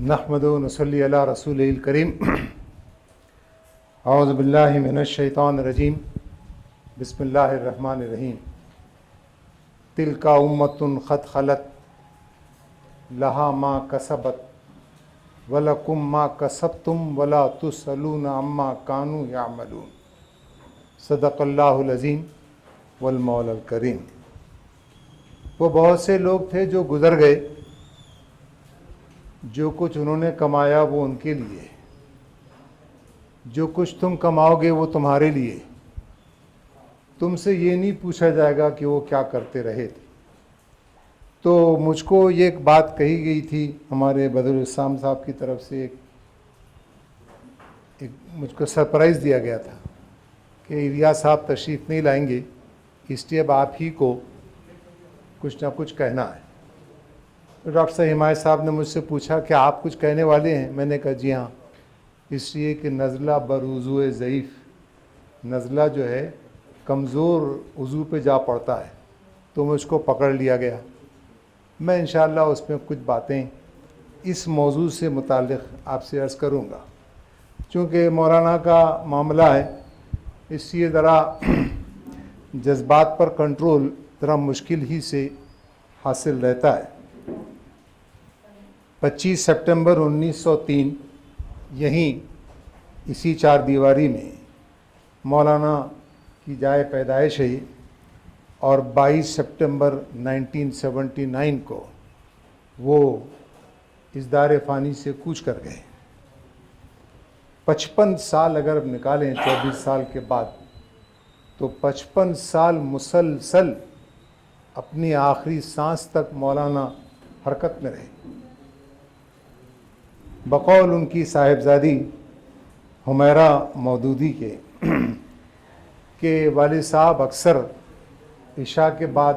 نحمد و نصلی علی رسول الکریم اعوذ باللہ من الشیطان الرجیم بسم اللہ الرحمن الرحیم تلک امۃ قد خلت لہا ما کسبت ولکم ما کسبتم ولا تسألون عما کانوا یعملون صدق اللہ العظیم والمولا الکریم۔ وہ بہت سے لوگ تھے جو گزر گئے، جو کچھ انہوں نے کمایا وہ ان کے لیے، جو کچھ تم کماؤ گے وہ تمہارے لیے، تم سے یہ نہیں پوچھا جائے گا کہ وہ کیا کرتے رہے تھے۔ تو مجھ کو یہ ایک بات کہی گئی تھی ہمارے بدرالاسلام صاحب کی طرف سے، ایک مجھ کو سرپرائز دیا گیا تھا کہ الیاس صاحب تشریف نہیں لائیں گے، اس لیے اب آپ ہی کو کچھ نہ کچھ کہنا ہے۔ ڈاکٹر صاحب حمایت صاحب نے مجھ سے پوچھا کہ آپ کچھ کہنے والے ہیں؟ میں نے کہا جی ہاں، اس لیے کہ نزلہ بروضو ضعیف، نزلہ جو ہے کمزور وضو پہ جا پڑتا ہے، تو مجھ کو پکڑ لیا گیا۔ میں انشاءاللہ اس میں کچھ باتیں اس موضوع سے متعلق آپ سے عرض کروں گا، چونکہ مولانا کا معاملہ ہے اس لیے ذرا جذبات پر کنٹرول ذرا مشکل ہی سے حاصل رہتا ہے۔ 25 سپٹمبر 1903 یہیں اسی چار دیواری میں مولانا کی جائے پیدائش ہے، اور 22 سپٹمبر 1979 کو وہ اس دار فانی سے کوچ کر گئے۔ 55 سال اگر نکالیں 24 سال کے بعد، تو 55 سال مسلسل اپنی آخری سانس تک مولانا حرکت میں رہے۔ بقول ان کی صاحبزادی حمیرہ مودودی کے کہ والد صاحب اکثر عشاء کے بعد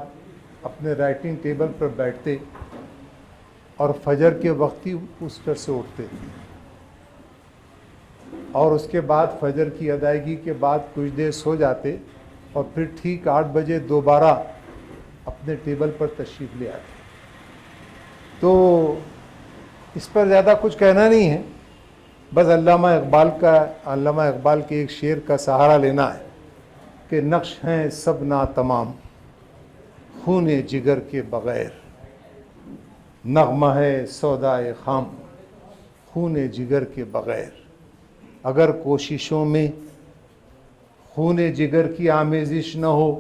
اپنے رائٹنگ ٹیبل پر بیٹھتے اور فجر کے وقت ہی اس پر سے اٹھتے تھے، اور اس کے بعد فجر کی ادائیگی کے بعد کچھ دیر سو جاتے، اور پھر ٹھیک 8 بجے دوبارہ اپنے ٹیبل پر تشریف لے آتے۔ تو اس پر زیادہ کچھ کہنا نہیں ہے، بس علامہ اقبال کے ایک شعر کا سہارا لینا ہے کہ نقش ہیں سب ناتمام خون جگر کے بغیر، نغمہ ہے سودائے خام خون جگر کے بغیر، اگر کوششوں میں خون جگر کی آمیزش نہ ہو،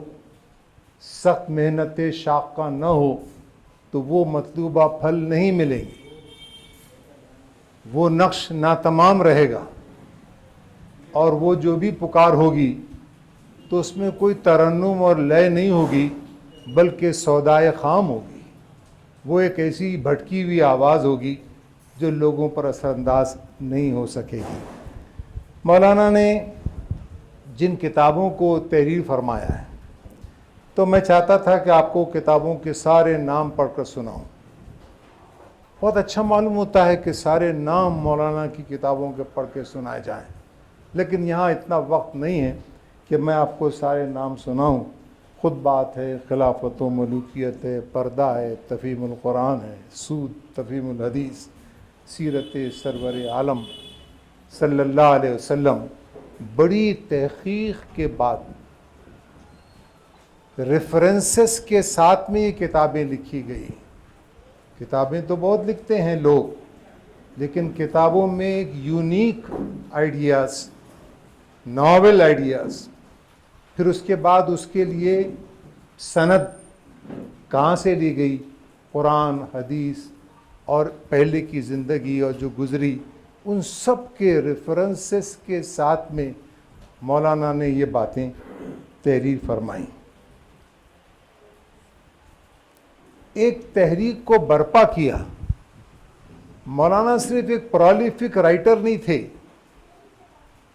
سخت محنت شاقہ نہ ہو، تو وہ مطلوبہ پھل نہیں ملیں گے، وہ نقش ناتمام رہے گا، اور وہ جو بھی پکار ہوگی تو اس میں کوئی ترنم اور لے نہیں ہوگی، بلکہ سودائے خام ہوگی۔ وہ ایک ایسی بھٹکی ہوئی آواز ہوگی جو لوگوں پر اثر انداز نہیں ہو سکے گی۔ مولانا نے جن کتابوں کو تحریر فرمایا ہے، تو میں چاہتا تھا کہ آپ کو کتابوں کے سارے نام پڑھ کر سناؤں۔ بہت اچھا معلوم ہوتا ہے کہ سارے نام مولانا کی کتابوں کے پڑھ کے سنائے جائیں، لیکن یہاں اتنا وقت نہیں ہے کہ میں آپ کو سارے نام سناؤں۔ خطبات ہے، خلافت و ملوکیت ہے، پردہ ہے، تفہیم القرآن ہے، سود، تفہیم الحدیث، سیرت سرور عالم صلی اللہ علیہ وسلم۔ بڑی تحقیق کے بعد ریفرنسز کے ساتھ میں یہ کتابیں لکھی گئی۔ کتابیں تو بہت لکھتے ہیں لوگ، لیکن کتابوں میں ایک یونیک آئیڈیاز، ناول آئیڈیاز، پھر اس کے بعد اس کے لیے سند کہاں سے لی گئی، قرآن، حدیث اور پہلے کی زندگی اور جو گزری، ان سب کے ریفرنسز کے ساتھ میں مولانا نے یہ باتیں تحریر فرمائیں۔ ایک تحریک کو برپا کیا۔ مولانا صرف ایک پرالیفک رائٹر نہیں تھے،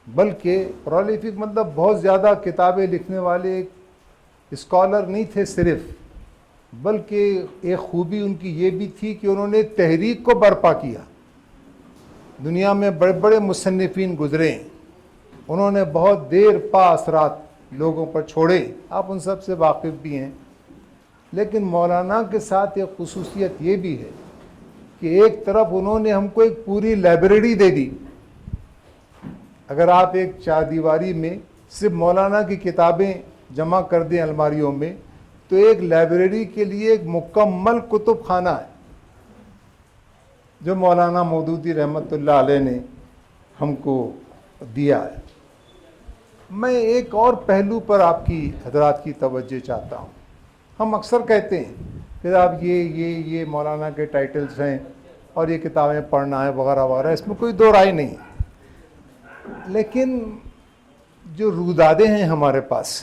بلکہ پرالیفک مطلب بہت زیادہ کتابیں لکھنے والے ایک اسکالر نہیں تھے صرف، بلکہ ایک خوبی ان کی یہ بھی تھی کہ انہوں نے تحریک کو برپا کیا۔ دنیا میں بڑے بڑے مصنفین گزرے ہیں، انہوں نے بہت دیر پا اثرات لوگوں پر چھوڑے، آپ ان سب سے واقف بھی ہیں، لیکن مولانا کے ساتھ ایک خصوصیت یہ بھی ہے کہ ایک طرف انہوں نے ہم کو ایک پوری لائبریری دے دی. اگر آپ ایک چار دیواری میں صرف مولانا کی کتابیں جمع کر دیں الماریوں میں تو ایک لائبریری کے لیے ایک مکمل کتب خانہ ہے جو مولانا مودودی رحمۃ اللہ علیہ نے ہم کو دیا ہے. میں ایک اور پہلو پر آپ کی حضرات کی توجہ چاہتا ہوں. ہم اکثر کہتے ہیں کہ آپ یہ مولانا کے ٹائٹلز ہیں اور یہ کتابیں پڑھنا ہے وغیرہ وغیرہ، اس میں کوئی دو رائے نہیں. لیکن جو رودادیں ہیں ہمارے پاس،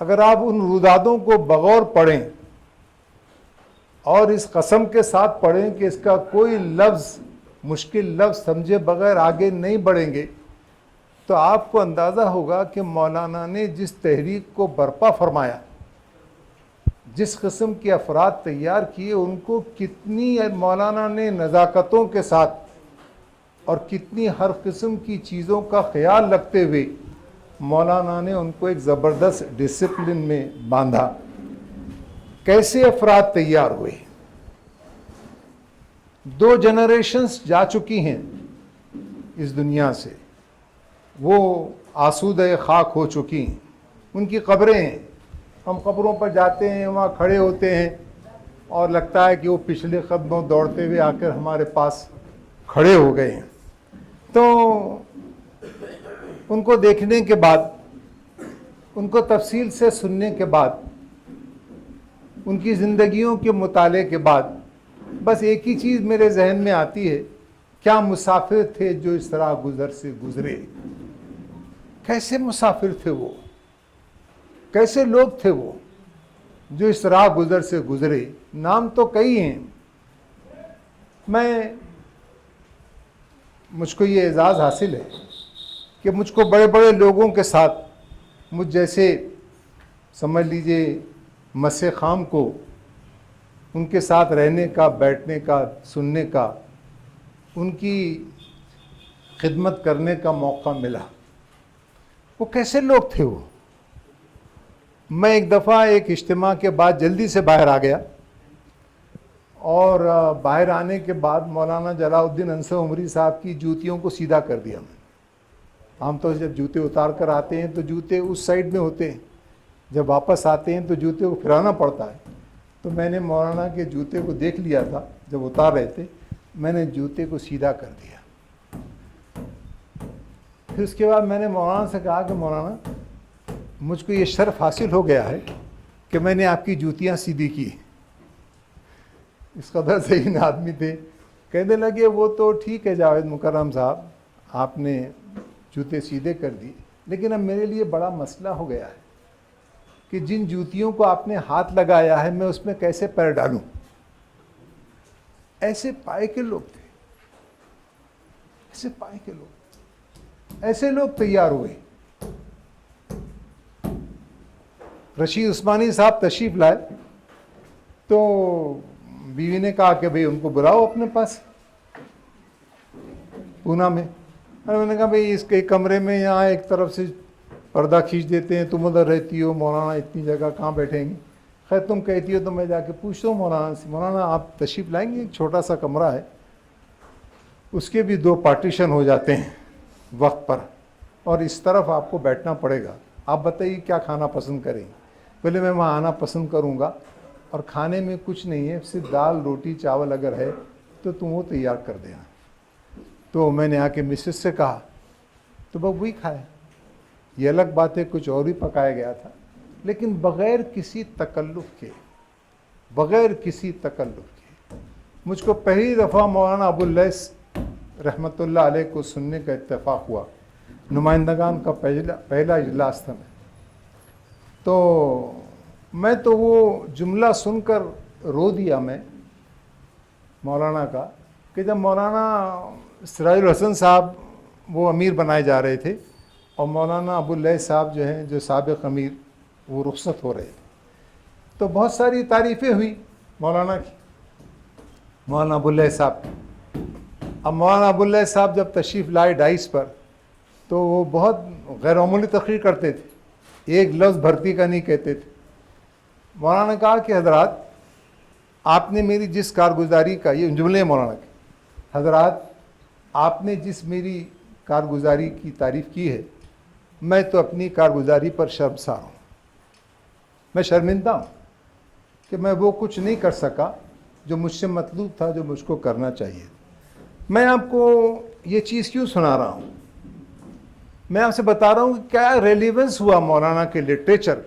اگر آپ ان رودادوں کو بغور پڑھیں اور اس قسم کے ساتھ پڑھیں کہ اس کا کوئی لفظ مشکل لفظ سمجھے بغیر آگے نہیں بڑھیں گے، تو آپ کو اندازہ ہوگا کہ مولانا نے جس تحریک کو برپا فرمایا، جس قسم کے افراد تیار کیے، ان کو کتنی مولانا نے نزاکتوں کے ساتھ اور کتنی ہر قسم کی چیزوں کا خیال رکھتے ہوئے مولانا نے ان کو ایک زبردست ڈسپلن میں باندھا. کیسے افراد تیار ہوئے. 2 جنریشنز جا چکی ہیں اس دنیا سے، وہ آسودہ خاک ہو چکی ہیں، ان کی قبریں ہیں. ہم قبروں پر جاتے ہیں، وہاں کھڑے ہوتے ہیں اور لگتا ہے کہ وہ پچھلے قدموں دوڑتے ہوئے آ کر ہمارے پاس کھڑے ہو گئے ہیں. تو ان کو دیکھنے کے بعد، ان کو تفصیل سے سننے کے بعد، ان کی زندگیوں کے مطالعے کے بعد بس ایک ہی چیز میرے ذہن میں آتی ہے، کیا مسافر تھے جو اس طرح گزر سے گزرے. کیسے مسافر تھے وہ، کیسے لوگ تھے وہ جو اس طرح گزر سے گزرے. نام تو کئی ہیں. مجھ کو یہ اعزاز حاصل ہے کہ مجھ کو بڑے بڑے لوگوں کے ساتھ، مجھ جیسے سمجھ لیجئے مسح خام کو، ان کے ساتھ رہنے کا، بیٹھنے کا، سننے کا، ان کی خدمت کرنے کا موقع ملا. وہ کیسے لوگ تھے وہ. میں ایک دفعہ ایک اجتماع کے بعد جلدی سے باہر آ گیا، اور باہر آنے کے بعد مولانا جلال الدین انصر عمری صاحب کی جوتیوں کو سیدھا کر دیا. میں عام طور سے جب جوتے اتار کر آتے ہیں تو جوتے اس سائڈ میں ہوتے ہیں، جب واپس آتے ہیں تو جوتے کو پھرانا پڑتا ہے. تو میں نے مولانا کے جوتے کو دیکھ لیا تھا جب اتار رہے تھے، میں نے جوتے کو سیدھا کر دیا. پھر اس کے بعد میں نے مولانا سے کہا کہ مولانا، مجھ کو یہ شرف حاصل ہو گیا ہے کہ میں نے آپ کی جوتیاں سیدھی کی. اس قدر ذہین آدمی تھے. کہنے لگے وہ تو ٹھیک ہے جاوید مکرم صاحب، آپ نے جوتے سیدھے کر دیے، لیکن اب میرے لیے بڑا مسئلہ ہو گیا ہے کہ جن جوتیوں کو آپ نے ہاتھ لگایا ہے میں اس میں کیسے پیر ڈالوں. ایسے پائے کے لوگ تھے، ایسے پائے کے لوگ، ایسے لوگ تیار ہوئے. رشید عثمانی صاحب تشریف لائے تو بیوی نے کہا کہ بھئی ان کو بلاؤ اپنے پاس پونا میں. اور میں نے کہا بھئی اس کے کمرے میں یہاں ایک طرف سے پردہ کھینچ دیتے ہیں، تم ادھر رہتی ہو، مولانا اتنی جگہ کہاں بیٹھیں گی. خیر تم کہتی ہو تو میں جا کے پوچھتا ہوں مولانا سے، مولانا آپ تشریف لائیں گے؟ ایک چھوٹا سا کمرہ ہے، اس کے بھی 2 پارٹیشن ہو جاتے ہیں وقت پر، اور اس طرف آپ کو بیٹھنا پڑے گا. آپ بتائیے کیا کھانا پسند کریں گے؟ پہلے میں وہاں آنا پسند کروں گا، اور کھانے میں کچھ نہیں ہے، صرف دال روٹی چاول اگر ہے تو تم وہ تیار کر دینا. تو میں نے آ کے مسز سے کہا تو بس وہی کھایا. یہ الگ بات ہے کچھ اور ہی پکایا گیا تھا، لیکن بغیر کسی تکلف کے، بغیر کسی تکلف کے. مجھ کو پہلی دفعہ مولانا ابو اللیث رحمۃ اللہ علیہ کو سننے کا اتفاق ہوا. نمائندگان کا پہلا اجلاس تھا. تو میں تو وہ جملہ سن کر رو دیا میں مولانا کا، کہ جب مولانا سراج الحسن صاحب وہ امیر بنائے جا رہے تھے اور مولانا ابو اللیث صاحب جو ہیں جو سابق امیر وہ رخصت ہو رہے تھے، تو بہت ساری تعریفیں ہوئی مولانا کی، مولانا ابو اللیث صاحب کی. اب مولانا ابو اللیث صاحب جب تشریف لائے ڈائس پر تو وہ بہت غیر معمولی تقریر کرتے تھے، ایک لفظ بھرتی کا نہیں کہتے تھے. مولانا نے کہا کہ حضرات آپ نے میری جس کارگزاری کا، یہ جملے مولانا کے، حضرات آپ نے جس میری کارگزاری کی تعریف کی ہے، میں تو اپنی کارگزاری پر شرمسار ہوں، میں شرمندہ ہوں کہ میں وہ کچھ نہیں کر سکا جو مجھ سے مطلوب تھا، جو مجھ کو کرنا چاہیے۔ میں آپ کو یہ چیز کیوں سنا رہا ہوں؟ میں آپ سے بتا رہا ہوں کہ کیا ریلیونس ہوا مولانا کے لٹریچر،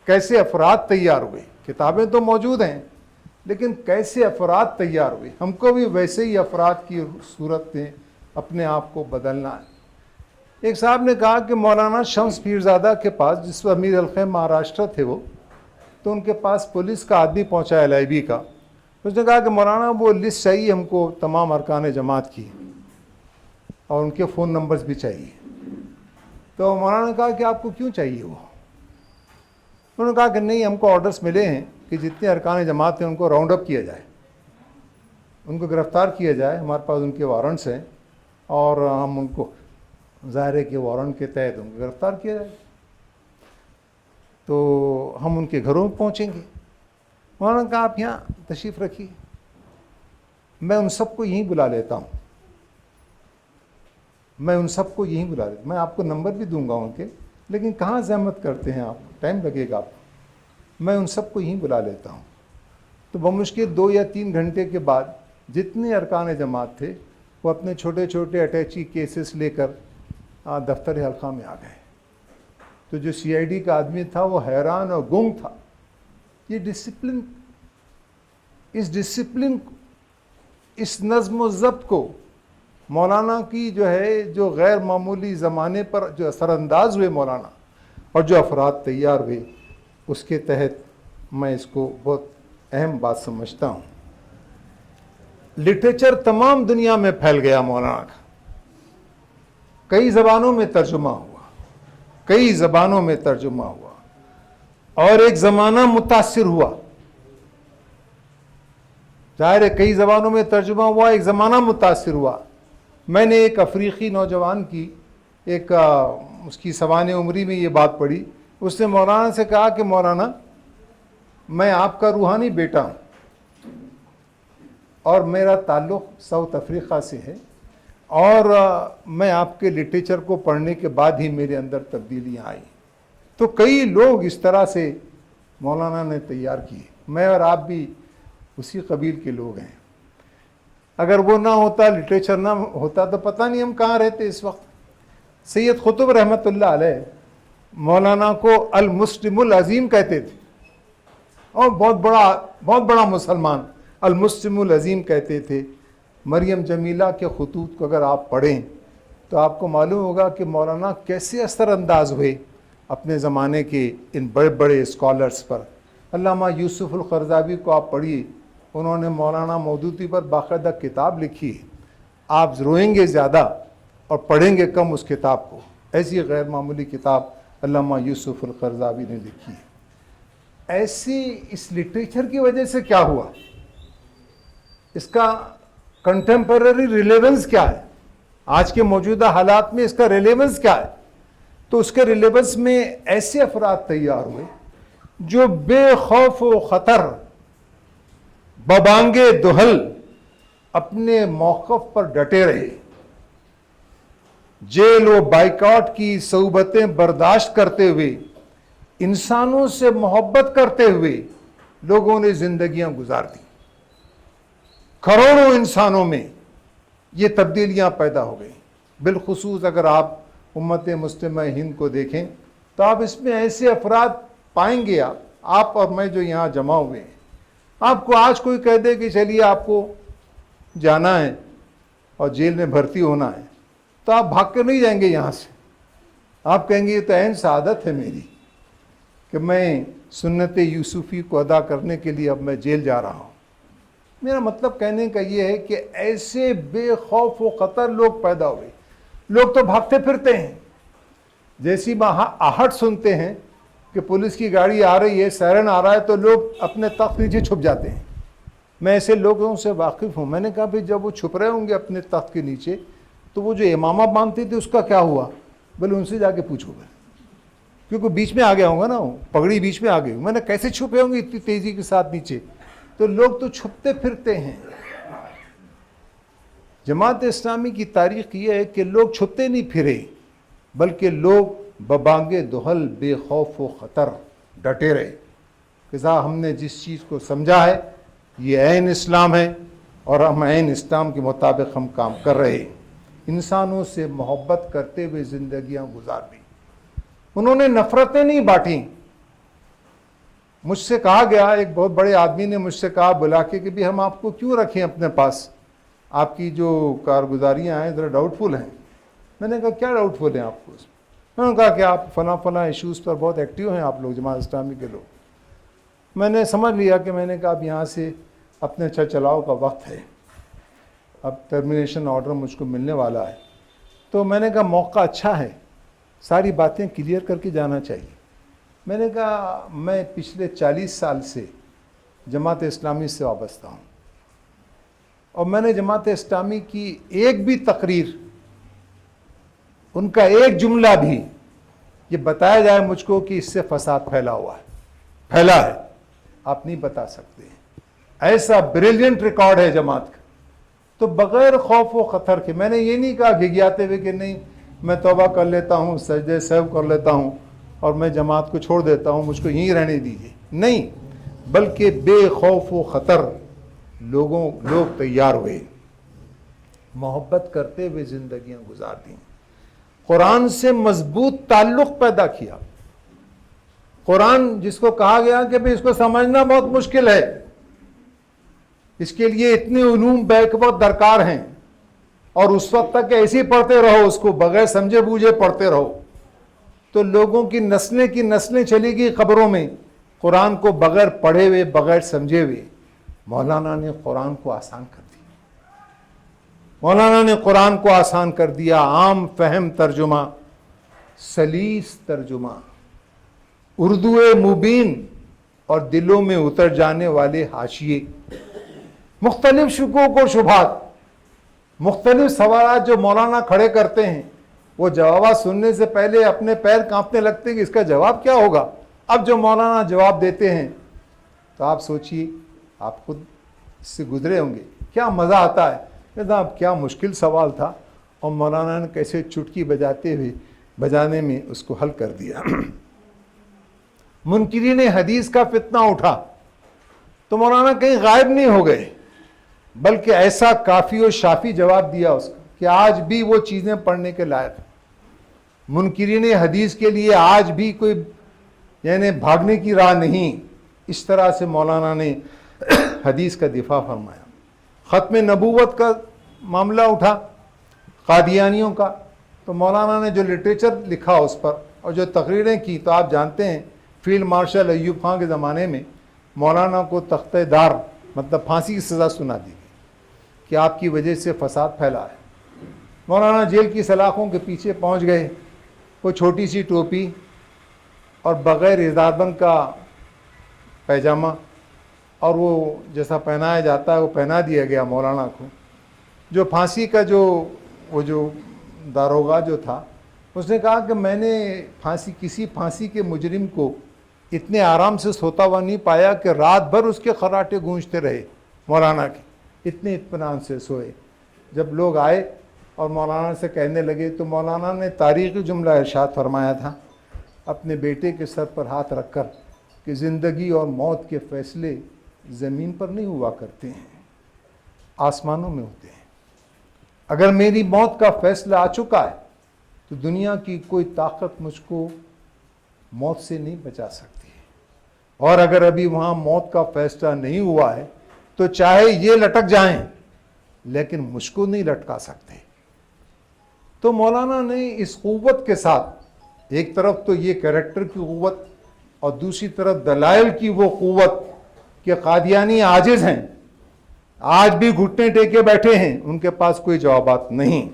کیسے افراد تیار ہوئے۔ کتابیں تو موجود ہیں لیکن کیسے افراد تیار ہوئے۔ ہم کو بھی ویسے ہی افراد کی صورت میں اپنے آپ کو بدلنا ہے۔ ایک صاحب نے کہا کہ مولانا شمس پیرزادہ کے پاس، جس وقت امیر الخیر مہاراشٹر تھے وہ، تو ان کے پاس پولیس کا آدمی پہنچا LIB کا، اس نے کہا کہ مولانا وہ لسٹ چاہیے ہم کو تمام ارکان جماعت کی، اور ان کے فون نمبرز بھی چاہیے۔ تو مولانا نے کہا کہ آپ کو کیوں چاہیے وہ؟ انہوں نے کہا کہ نہیں، ہم کو آرڈرز ملے ہیں کہ جتنے ارکان جماعت ہیں ان کو راؤنڈ اپ کیا جائے، ان کو گرفتار کیا جائے، ہمارے پاس ان کے وارنٹس ہیں، اور ہم ان کو ظاہر ہے کہ وارنٹ کے تحت ان کو گرفتار کیا جائے، تو ہم ان کے گھروں میں پہنچیں گے۔ مولانا نے کہا آپ یہاں تشریف رکھیے، میں ان سب کو یہیں بلا لیتا ہوں، میں ان سب کو یہیں بلا لیتا ہوں، میں آپ کو نمبر بھی دوں گا ان کے، لیکن کہاں زحمت کرتے ہیں آپ، ٹائم لگے گا آپ کو، میں ان سب کو یہیں بلا لیتا ہوں۔ تو بمشکل 2 یا 3 گھنٹے کے بعد جتنے ارکان جماعت تھے وہ اپنے چھوٹے چھوٹے اٹیچی کیسز لے کر دفتر حلقہ میں آ گئے۔ تو جو CID کا آدمی تھا وہ حیران اور گنگ تھا۔ یہ ڈسپلن، اس نظم و ضبط کو مولانا کی جو غیر معمولی زمانے پر جو اثر انداز ہوئے مولانا، اور جو افراد تیار ہوئے، اس کے تحت میں اس کو بہت اہم بات سمجھتا ہوں۔ لٹریچر تمام دنیا میں پھیل گیا مولانا کا، کئی زبانوں میں ترجمہ ہوا، کئی زبانوں میں ترجمہ ہوا، اور ایک زمانہ متاثر ہوا۔ ظاہر ہے کئی زبانوں میں ترجمہ ہوا، ایک زمانہ متاثر ہوا۔ میں نے ایک افریقی نوجوان کی اس کی سوانح عمری میں یہ بات پڑھی، اس نے مولانا سے کہا کہ مولانا میں آپ کا روحانی بیٹا ہوں، اور میرا تعلق ساؤتھ افریقہ سے ہے، اور میں آپ کے لٹریچر کو پڑھنے کے بعد ہی میرے اندر تبدیلیاں آئیں۔ تو کئی لوگ اس طرح سے مولانا نے تیار کیے، میں اور آپ بھی اسی قبیل کے لوگ ہیں۔ اگر وہ نہ ہوتا، لٹریچر نہ ہوتا، تو پتہ نہیں ہم کہاں رہتے اس وقت۔ سید قطب رحمۃ اللہ علیہ مولانا کو المسلم العظیم کہتے تھے، اور بہت بڑا مسلمان، المسلم العظیم کہتے تھے۔ مریم جمیلہ کے خطوط کو اگر آپ پڑھیں تو آپ کو معلوم ہوگا کہ مولانا کیسے اثر انداز ہوئے اپنے زمانے کے ان بڑے بڑے اسکالرس پر۔ علامہ یوسف القرضاوی کو آپ پڑھیے، انہوں نے مولانا مودودی پر باقاعدہ کتاب لکھی ہے، آپ روئیں گے زیادہ اور پڑھیں گے کم اس کتاب کو۔ ایسی غیر معمولی کتاب علامہ یوسف القرضاوی نے لکھی ہے۔ ایسی اس لٹریچر کی وجہ سے کیا ہوا، اس کا کنٹمپرری ریلیونس کیا ہے، آج کے موجودہ حالات میں اس کا ریلیونس کیا ہے؟ تو اس کے ریلیونس میں ایسے افراد تیار ہوئے جو بے خوف و خطر، ببانگے دہل اپنے موقف پر ڈٹے رہے، جیل و بائیکاٹ کی صعوبتیں برداشت کرتے ہوئے، انسانوں سے محبت کرتے ہوئے لوگوں نے زندگیاں گزار دی۔ کروڑوں انسانوں میں یہ تبدیلیاں پیدا ہو گئیں۔ بالخصوص اگر آپ امت مسلمہ ہند کو دیکھیں تو آپ اس میں ایسے افراد پائیں گے، آپ اور میں جو یہاں جمع ہوئے ہیں۔ آپ کو آج کوئی کہہ دے کہ چلیے آپ کو جانا ہے اور جیل میں بھرتی ہونا ہے، تو آپ بھاگ کر نہیں جائیں گے یہاں سے، آپ کہیں گے یہ تو عین سعادت ہے میری کہ میں سنت یوسفی کو ادا کرنے کے لیے اب میں جیل جا رہا ہوں۔ میرا مطلب کہنے کا یہ ہے کہ ایسے بے خوف و خطر لوگ پیدا ہوئے، لوگ تو بھاگتے پھرتے ہیں، جیسی آہٹ سنتے ہیں کہ پولیس کی گاڑی آ رہی ہے، سائرن آ رہا ہے، تو لوگ اپنے تخت نیچے چھپ جاتے ہیں۔ میں ایسے لوگوں سے واقف ہوں۔ میں نے کہا بھائی جب وہ چھپ رہے ہوں گے اپنے تخت کے نیچے، تو وہ جو امامہ باندھتے تھے اس کا کیا ہوا؟ بولے ان سے جا کے پوچھو گے، کیونکہ بیچ میں آ گیا ہوں گا نا، وہ پگڑی بیچ میں آ گئی۔ میں نے کیسے چھپے ہوں گے اتنی تیزی کے ساتھ نیچے؟ تو لوگ تو چھپتے پھرتے ہیں. جماعت اسلامی کی تاریخ یہ ہے کہ لوگ چھپتے نہیں پھرے، بلکہ لوگ ببانگ دہل بے خوف و خطر ڈٹے رہے کہ صاحب ہم نے جس چیز کو سمجھا ہے یہ عین اسلام ہے اور ہم عین اسلام کے مطابق ہم کام کر رہے ہیں. انسانوں سے محبت کرتے ہوئے زندگیاں گزار دی. انہوں نے نفرتیں نہیں بانٹیں. مجھ سے کہا گیا، ایک بہت بڑے آدمی نے مجھ سے کہا بلا کے کہ بھی ہم آپ کو کیوں رکھیں اپنے پاس، آپ کی جو کارگزاریاں ہیں ذرا ڈاؤٹ فل ہیں. میں نے کہا کیا ڈاؤٹ فل ہیں آپ کو؟ میں نے کہا کہ آپ فلاں ایشوز پر بہت ایکٹیو ہیں آپ لوگ جماعت اسلامی کے لوگ. میں نے سمجھ لیا کہ میں نے کہا اب یہاں سے اپنے چلاؤ کا وقت ہے، اب ٹرمینیشن آرڈر مجھ کو ملنے والا ہے. تو میں نے کہا موقع اچھا ہے، ساری باتیں کلیئر کر کے جانا چاہیے. میں نے کہا میں پچھلے 40 سال سے جماعت اسلامی سے وابستہ ہوں، اور میں نے جماعت اسلامی کی ایک بھی تقریر، ان کا ایک جملہ بھی یہ بتایا جائے مجھ کو کہ اس سے فساد پھیلا ہوا ہے، پھیلا ہے، آپ نہیں بتا سکتے. ایسا بریلینٹ ریکارڈ ہے جماعت کا. تو بغیر خوف و خطر کے، میں نے یہ نہیں کہا گھگیاتے ہوئے کہ نہیں میں توبہ کر لیتا ہوں، سجدے سہو کر لیتا ہوں اور میں جماعت کو چھوڑ دیتا ہوں، مجھ کو یہیں رہنے دیجیے. نہیں، بلکہ بے خوف و خطر لوگ تیار ہوئے، محبت کرتے ہوئے زندگیاں گزار دیں، قرآن سے مضبوط تعلق پیدا کیا. قرآن جس کو کہا گیا کہ اس کو سمجھنا بہت مشکل ہے، اس کے لیے اتنے علوم بیک وقت درکار ہیں، اور اس وقت تک ایسے ہی پڑھتے رہو، اس کو بغیر سمجھے بوجھے پڑھتے رہو، تو لوگوں کی نسلیں چلی گئی قبروں میں قرآن کو بغیر پڑھے ہوئے، بغیر سمجھے ہوئے. مولانا نے قرآن کو آسان کر دیا. مولانا نے قرآن کو آسان کر دیا. عام فہم ترجمہ، سلیس ترجمہ، اردو مبین اور دلوں میں اتر جانے والے حاشیے، مختلف شکوک و شبہات، مختلف سوالات جو مولانا کھڑے کرتے ہیں، وہ جوابات سننے سے پہلے اپنے پیر کانپنے لگتے ہیں کہ اس کا جواب کیا ہوگا. اب جو مولانا جواب دیتے ہیں تو آپ سوچئے، آپ خود اس سے گزرے ہوں گے، کیا مزہ آتا ہے. اب کیا مشکل سوال تھا اور مولانا نے کیسے چٹکی بجانے میں اس کو حل کر دیا. منکرین حدیث کا فتنہ اٹھا تو مولانا کہیں غائب نہیں ہو گئے، بلکہ ایسا کافی و شافی جواب دیا اس کا کہ آج بھی وہ چیزیں پڑھنے کے لائق. منکرین حدیث کے لیے آج بھی کوئی یعنی بھاگنے کی راہ نہیں. اس طرح سے مولانا نے حدیث کا دفاع فرمایا. ختم نبوت کا معاملہ اٹھا قادیانیوں کا، تو مولانا نے جو لٹریچر لکھا اس پر اور جو تقریریں کی، تو آپ جانتے ہیں فیلڈ مارشل ایوب خان کے زمانے میں مولانا کو تختہ دار مطلب پھانسی کی سزا سنا دی گئی کہ آپ کی وجہ سے فساد پھیلا ہے. مولانا جیل کی سلاخوں کے پیچھے پہنچ گئے، وہ چھوٹی سی ٹوپی اور بغیر ازاربند کا پیجامہ، اور وہ جیسا پہنایا جاتا ہے وہ پہنا دیا گیا مولانا کو. جو پھانسی کا وہ جو داروغہ جو تھا، اس نے کہا کہ میں نے کسی پھانسی کے مجرم کو اتنے آرام سے سوتا ہوا نہیں پایا کہ رات بھر اس کے خراٹے گونجتے رہے مولانا کے، اتنے اطمینان سے سوئے. جب لوگ آئے اور مولانا سے کہنے لگے تو مولانا نے تاریخی جملہ ارشاد فرمایا تھا اپنے بیٹے کے سر پر ہاتھ رکھ کر کہ زندگی اور موت کے فیصلے زمین پر نہیں ہوا کرتے ہیں، آسمانوں میں ہوتے ہیں. اگر میری موت کا فیصلہ آ چکا ہے تو دنیا کی کوئی طاقت مجھ کو موت سے نہیں بچا سکتی، اور اگر ابھی وہاں موت کا فیصلہ نہیں ہوا ہے تو چاہے یہ لٹک جائیں لیکن مجھ کو نہیں لٹکا سکتے. تو مولانا نے اس قوت کے ساتھ، ایک طرف تو یہ کریکٹر کی قوت اور دوسری طرف دلائل کی وہ قوت کہ قادیانی عاجز ہیں، آج بھی گھٹنے ٹیکے بیٹھے ہیں، ان کے پاس کوئی جوابات نہیں.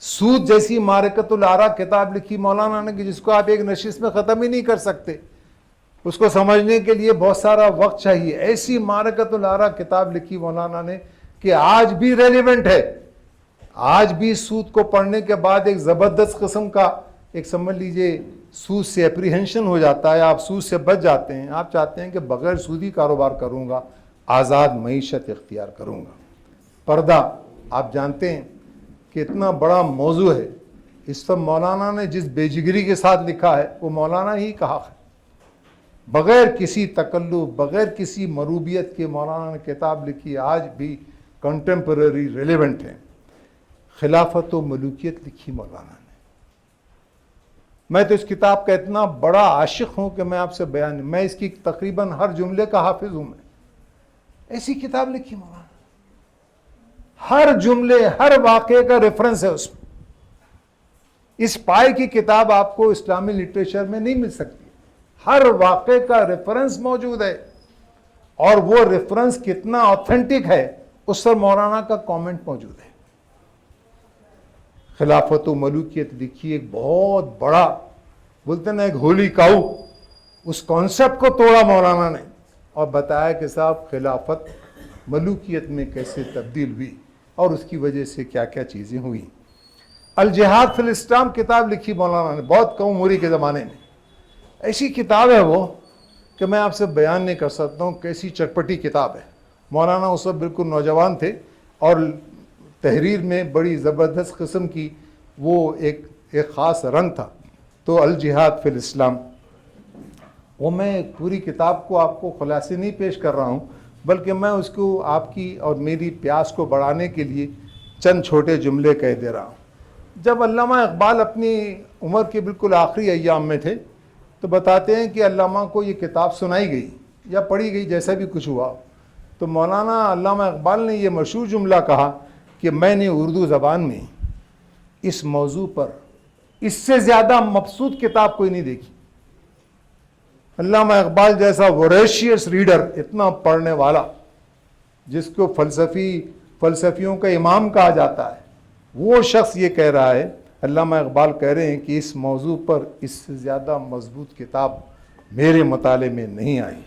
سود جیسی معرکۃ الآراء کتاب لکھی مولانا نے کہ جس کو آپ ایک نشست میں ختم ہی نہیں کر سکتے، اس کو سمجھنے کے لیے بہت سارا وقت چاہیے. ایسی معرکۃ الآراء کتاب لکھی مولانا نے کہ آج بھی ریلیونٹ ہے. آج بھی سود کو پڑھنے کے بعد ایک زبردست قسم کا ایک سمجھ لیجئے سود سے اپریہنشن ہو جاتا ہے, آپ سود سے بچ جاتے ہیں, آپ چاہتے ہیں کہ بغیر سودی کاروبار کروں گا, آزاد معیشت اختیار کروں گا. پردہ آپ جانتے ہیں کہ اتنا بڑا موضوع ہے, اس پر مولانا نے جس بے جگری کے ساتھ لکھا ہے وہ مولانا ہی کہا ہے, بغیر کسی تکلف, بغیر کسی مروبیت کے مولانا نے کتاب لکھی ہے, آج بھی کنٹمپرری ریلیونٹ ہے. خلافت و ملوکیت لکھی مولانا نے. میں تو اس کتاب کا اتنا بڑا عاشق ہوں کہ میں آپ سے بیان, میں اس کی تقریباً ہر جملے کا حافظ ہوں. میں ایسی کتاب لکھی مولانا, ہر جملے, ہر واقعے کا ریفرنس ہے اس میں. اس پائے کی کتاب آپ کو اسلامی لٹریچر میں نہیں مل سکتی, ہر واقعے کا ریفرنس موجود ہے, اور وہ ریفرنس کتنا آتھینٹک ہے اس پر مولانا کا کامنٹ موجود ہے. خلافت و ملوکیت لکھی, ایک بہت بڑا, بولتے نا ایک ہولی کاؤ, اس کانسیپٹ کو توڑا مولانا نے اور بتایا کہ صاحب خلافت ملوکیت میں کیسے تبدیل ہوئی اور اس کی وجہ سے کیا کیا چیزیں ہوئی. الجہاد فی الاسلام کتاب لکھی مولانا نے بہت کم عمری کے زمانے میں. ایسی کتاب ہے وہ کہ میں آپ سے بیان نہیں کر سکتا ہوں, کیسی چٹپٹی کتاب ہے. مولانا اس وقت بالکل نوجوان تھے اور تحریر میں بڑی زبردست قسم کی وہ ایک خاص رنگ تھا. تو الجہاد فی الاسلام, وہ میں پوری کتاب کو آپ کو خلاصے نہیں پیش کر رہا ہوں, بلکہ میں اس کو آپ کی اور میری پیاس کو بڑھانے کے لیے چند چھوٹے جملے کہہ دے رہا ہوں. جب علامہ اقبال اپنی عمر کے بالکل آخری ایام میں تھے تو بتاتے ہیں کہ علامہ کو یہ کتاب سنائی گئی یا پڑھی گئی, جیسا بھی کچھ ہوا, تو مولانا علامہ اقبال نے یہ مشہور جملہ کہا کہ میں نے اردو زبان میں اس موضوع پر اس سے زیادہ مبسوط کتاب کوئی نہیں دیکھی. علامہ اقبال جیسا وریشیس ریڈر, اتنا پڑھنے والا, جس کو فلسفیوں کا امام کہا جاتا ہے, وہ شخص یہ کہہ رہا ہے, علامہ اقبال کہہ رہے ہیں کہ اس موضوع پر اس سے زیادہ مضبوط کتاب میرے مطالعے میں نہیں آئی.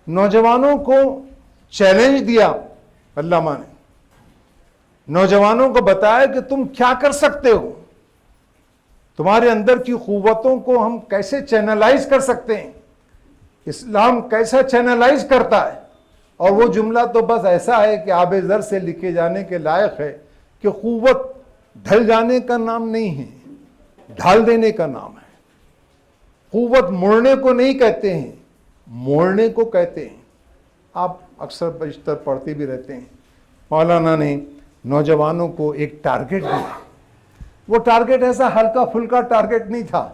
نوجوانوں کو چیلنج دیا علامہ نے, نوجوانوں کو بتایا کہ تم کیا کر سکتے ہو, تمہارے اندر کی قوتوں کو ہم کیسے چینلائز کر سکتے ہیں, اسلام کیسا چینلائز کرتا ہے. اور وہ جملہ تو بس ایسا ہے کہ آب زر سے لکھے جانے کے لائق ہے کہ قوت ڈھل جانے کا نام نہیں ہے, ڈھال دینے کا نام ہے. قوت مڑنے کو نہیں کہتے ہیں, موڑنے کو کہتے ہیں. آپ اکثر بیشتر پڑھتے بھی رہتے ہیں. مولانا نے نوجوانوں کو ایک ٹارگٹ دیا. وہ ٹارگٹ ایسا ہلکا پھلکا ٹارگٹ نہیں تھا,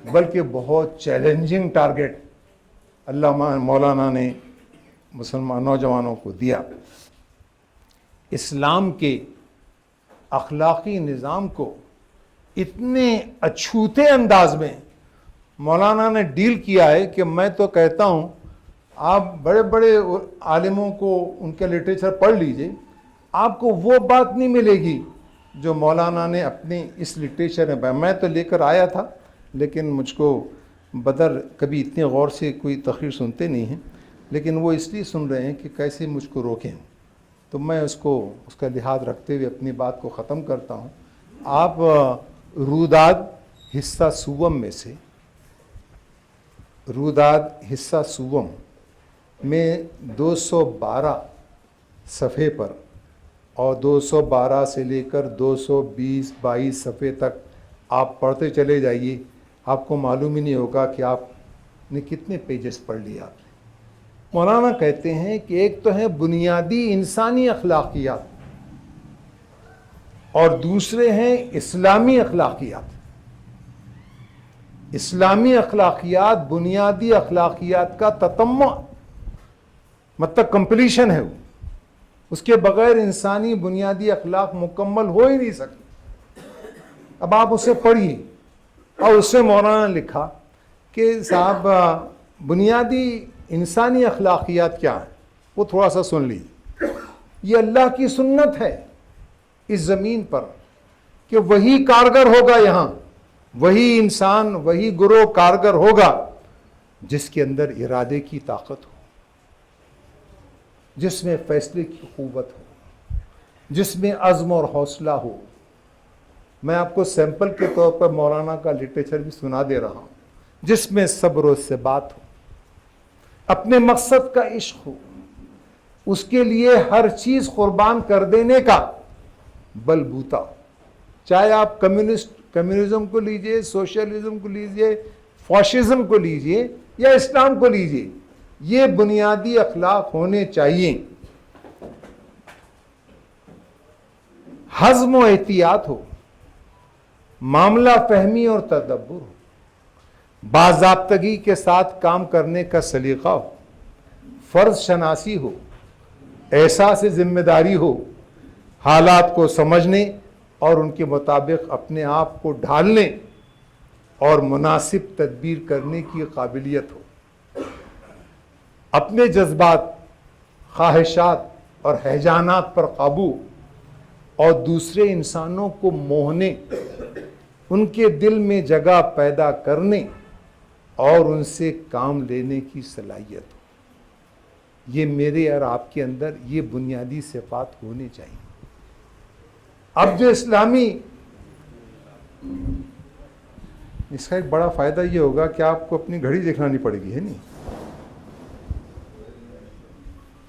بلکہ بہت چیلنجنگ ٹارگٹ علامہ مولانا نے مسلمان نوجوانوں کو دیا. اسلام کے اخلاقی نظام کو اتنے اچھوتے انداز میں مولانا نے ڈیل کیا ہے کہ میں تو کہتا ہوں آپ بڑے بڑے عالموں کو ان کے لٹریچر پڑھ لیجئے, آپ کو وہ بات نہیں ملے گی جو مولانا نے اپنی اس لٹریچر میں. میں تو لے کر آیا تھا, لیکن مجھ کو بدر کبھی اتنے غور سے کوئی تقریر سنتے نہیں ہیں, لیکن وہ اس لیے سن رہے ہیں کہ کیسے مجھ کو روکیں. تو میں اس کا لحاظ رکھتے ہوئے اپنی بات کو ختم کرتا ہوں. آپ روداد حصہ سوم میں سے, روداد حصہ سوم میں 212 صفحے پر اور 212 سے لے کر 220-22 صفحے تک آپ پڑھتے چلے جائیے, آپ کو معلوم ہی نہیں ہوگا کہ آپ نے کتنے پیجز پڑھ لیے. آپ نے مولانا کہتے ہیں کہ ایک تو ہے بنیادی انسانی اخلاقیات اور دوسرے ہیں اسلامی اخلاقیات. اسلامی اخلاقیات بنیادی اخلاقیات کا تتمہ, مطلب کمپلیشن ہے. وہ اس کے بغیر انسانی بنیادی اخلاق مکمل ہو ہی نہیں سکتے. اب آپ اسے پڑھیے, اور اس سے مولانا نے لکھا کہ صاحب بنیادی انسانی اخلاقیات کیا ہیں, وہ تھوڑا سا سن لیجیے. یہ اللہ کی سنت ہے اس زمین پر کہ وہی کارگر ہوگا, یہاں وہی انسان, وہی گروہ کارگر ہوگا جس کے اندر ارادے کی طاقت ہو, جس میں فیصلے کی قوت ہو, جس میں عزم اور حوصلہ ہو, میں آپ کو سیمپل کے طور پر مولانا کا لٹریچر بھی سنا دے رہا ہوں، جس میں صبر و ثبات ہو، اپنے مقصد کا عشق ہو، اس کے لیے ہر چیز قربان کر دینے کا بل بوتا ہو، چاہے آپ کمیونزم کو لیجئے، سوشلزم کو لیجئے، فاشزم کو لیجئے یا اسلام کو لیجئے، یہ بنیادی اخلاق ہونے چاہیے۔ حزم و احتیاط ہو، معاملہ فہمی اور تدبر ہو، باضابطگی کے ساتھ کام کرنے کا سلیقہ ہو، فرض شناسی ہو، احساس ذمہ داری ہو، حالات کو سمجھنے اور ان کے مطابق اپنے آپ کو ڈھالنے اور مناسب تدبیر کرنے کی قابلیت ہو، اپنے جذبات، خواہشات اور ہیجانات پر قابو اور دوسرے انسانوں کو موہنے، ان کے دل میں جگہ پیدا کرنے اور ان سے کام لینے کی صلاحیت ہو۔ یہ میرے اور آپ کے اندر یہ بنیادی صفات ہونے چاہیے۔ اب جو اسلامی، اس کا ایک بڑا فائدہ یہ ہوگا کہ آپ کو اپنی گھڑی دیکھنا نہیں پڑے گی، ہے نہیں؟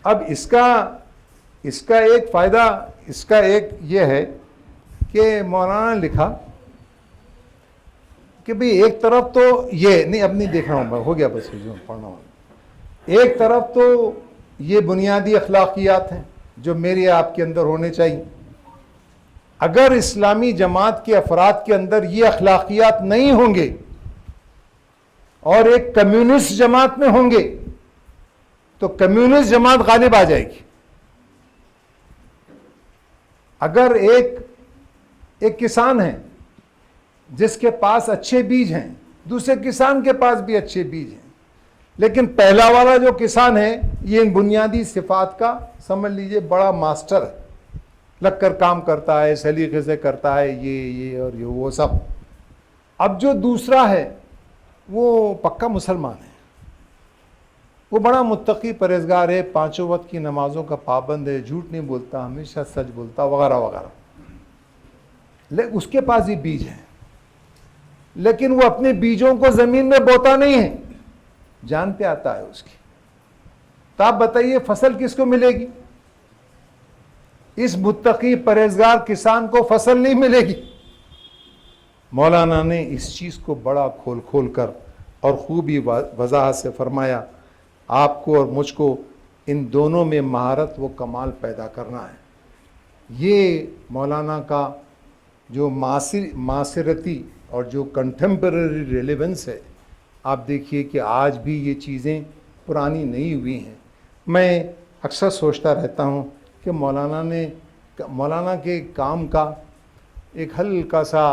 اب اس کا ایک فائدہ، اس کا ایک یہ ہے کہ مولانا نے لکھا کہ بھئی ایک طرف تو یہ نہیں، اب نہیں دیکھ رہا ہوں میں، ہو گیا بس جو پڑھنا ہوں۔ ایک طرف تو یہ بنیادی اخلاقیات ہیں جو میرے آپ کے اندر ہونے چاہیے۔ اگر اسلامی جماعت کے افراد کے اندر یہ اخلاقیات نہیں ہوں گے اور ایک کمیونسٹ جماعت میں ہوں گے تو کمیونسٹ جماعت غالب آ جائے گی۔ اگر ایک کسان ہے جس کے پاس اچھے بیج ہیں، دوسرے کسان کے پاس بھی اچھے بیج ہیں، لیکن پہلا والا جو کسان ہے یہ ان بنیادی صفات کا سمجھ لیجئے بڑا ماسٹر ہے، لگ کر کام کرتا ہے، سلیقے سے کرتا ہے، یہ اور یہ وہ سب۔ اب جو دوسرا ہے وہ پکا مسلمان ہے، وہ بڑا متقی پرہیزگار ہے، 5 وقت کی نمازوں کا پابند ہے، جھوٹ نہیں بولتا، ہمیشہ سچ بولتا، وغیرہ وغیرہ۔ اس کے پاس ہی بیج ہیں، لیکن وہ اپنے بیجوں کو زمین میں بوتا نہیں ہے، جان پہ آتا ہے اس کی۔ تو آپ بتائیے فصل کس کو ملے گی؟ اس متقی پرہیزگار کسان کو فصل نہیں ملے گی۔ مولانا نے اس چیز کو بڑا کھول کر اور خوبی وضاحت سے فرمایا، آپ کو اور مجھ کو ان دونوں میں مہارت و کمال پیدا کرنا ہے۔ یہ مولانا کا جو معاصرتی اور جو کنٹمپرری ریلیونس ہے، آپ دیکھیے کہ آج بھی یہ چیزیں پرانی نہیں ہوئی ہیں۔ میں اکثر سوچتا رہتا ہوں کہ مولانا کے کام کا ایک ہلکا سا،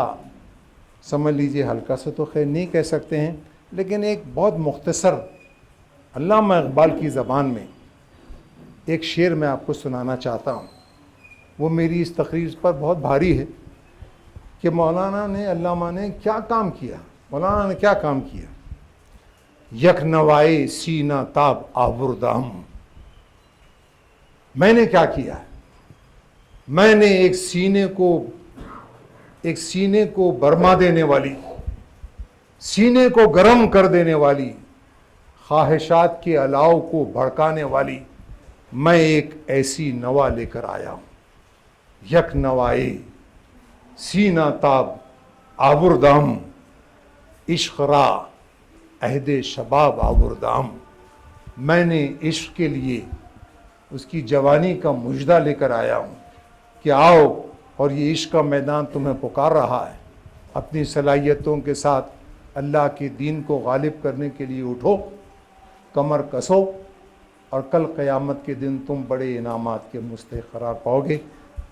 سمجھ لیجئے ہلکا سا تو خیر نہیں کہہ سکتے ہیں، لیکن ایک بہت مختصر علامہ اقبال کی زبان میں ایک شعر میں آپ کو سنانا چاہتا ہوں۔ وہ میری اس تقریر پر بہت بھاری ہے کہ مولانا نے، علامہ نے کیا کام کیا، مولانا نے کیا کام کیا۔ یک نوائے سینہ تاب آوردام، میں نے کیا کیا؟ میں نے ایک سینے کو برما دینے والی، سینے کو گرم کر دینے والی، خواہشات کے الاؤ کو بھڑکانے والی میں ایک ایسی نوا لے کر آیا ہوں۔ یک نوائے سینہ تاب آوردام، عشق را عہد شباب آوردام، میں نے عشق کے لیے اس کی جوانی کا مژدہ لے کر آیا ہوں کہ آؤ اور یہ عشق کا میدان تمہیں پکار رہا ہے، اپنی صلاحیتوں کے ساتھ اللہ کے دین کو غالب کرنے کے لیے اٹھو، کمر کسو، اور کل قیامت کے دن تم بڑے انعامات کے مستحق قرار پاؤ گے۔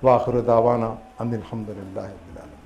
وآخر دعوانا ان الحمدللہ رب العالمین۔